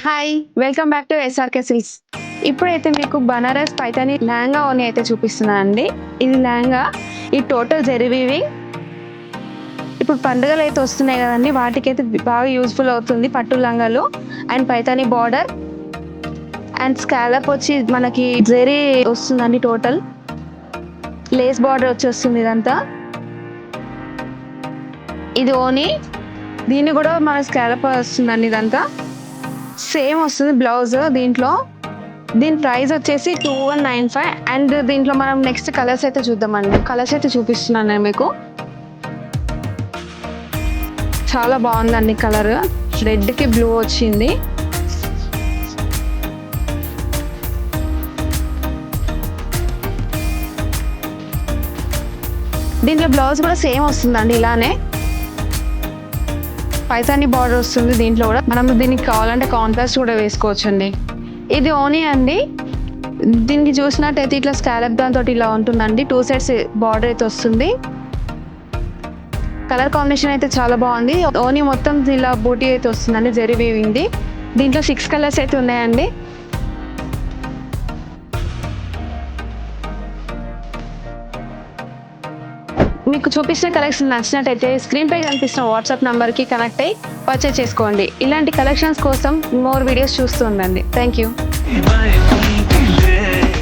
Hi, welcome back to SRK silks. ఇప్పుడైతే మీకు బనారస్ పైతాని లెహంగా ఓని అయితే చూపిస్తున్నాను అండి. ఇది లెహంగా, ఈ టోటల్ జరివివి. ఇప్పుడు పండుగలు అయితే వస్తున్నాయి కదండి, వాటికైతే బాగా యూజ్ఫుల్ అవుతుంది. పట్టు లంగాలు and Paithani border and scallop వచ్చి మనకి జరీ వస్తుందండి. టోటల్ లేస్ బార్డర్ వచ్చేస్తుంది ఇదంతా. ఇది ఓని, దీన్ని కూడా మన స్కాలప్ వస్తుందండి. ఇదంతా సేమ్ వస్తుంది బ్లౌజ్. దీని ప్రైస్ వచ్చేసి 2195. అండ్ దీంట్లో మనం నెక్స్ట్ కలర్స్ అయితే చూద్దామండి. కలర్స్ అయితే చూపిస్తున్నాను నేను మీకు. చాలా బాగుందండి కలర్, రెడ్కి బ్లూ వచ్చింది. దీంట్లో బ్లౌజ్ కూడా సేమ్ వస్తుందండి, ఇలానే పైతాని బార్డర్ వస్తుంది. దీంట్లో కూడా మనం దీనికి కావాలంటే కాంట్రాస్ట్ కూడా వేసుకోవచ్చు అండి. ఇది ఓనీ అండి. దీనికి చూసినట్టయితే ఇట్లా స్కాలప్ దాంతో ఇలా ఉంటుందండి. 2 సైడ్స్ బార్డర్ అయితే వస్తుంది. కలర్ కాంబినేషన్ అయితే చాలా బాగుంది. ఓనీ మొత్తం ఇలా బూటీ అయితే వస్తుందండి, జరీ వీవింగ్. దీంట్లో 6 కలర్స్ అయితే ఉన్నాయండి. మీకు చూపించిన కలెక్షన్ నచ్చినట్టయితే స్క్రీన్ పై కనిపిస్తున్న వాట్సాప్ నంబర్కి కనెక్ట్ అయ్యి పర్చేస్ చేసుకోండి. ఇలాంటి కలెక్షన్స్ కోసం మోర్ వీడియోస్ చూస్తూ ఉండండి. Thank you.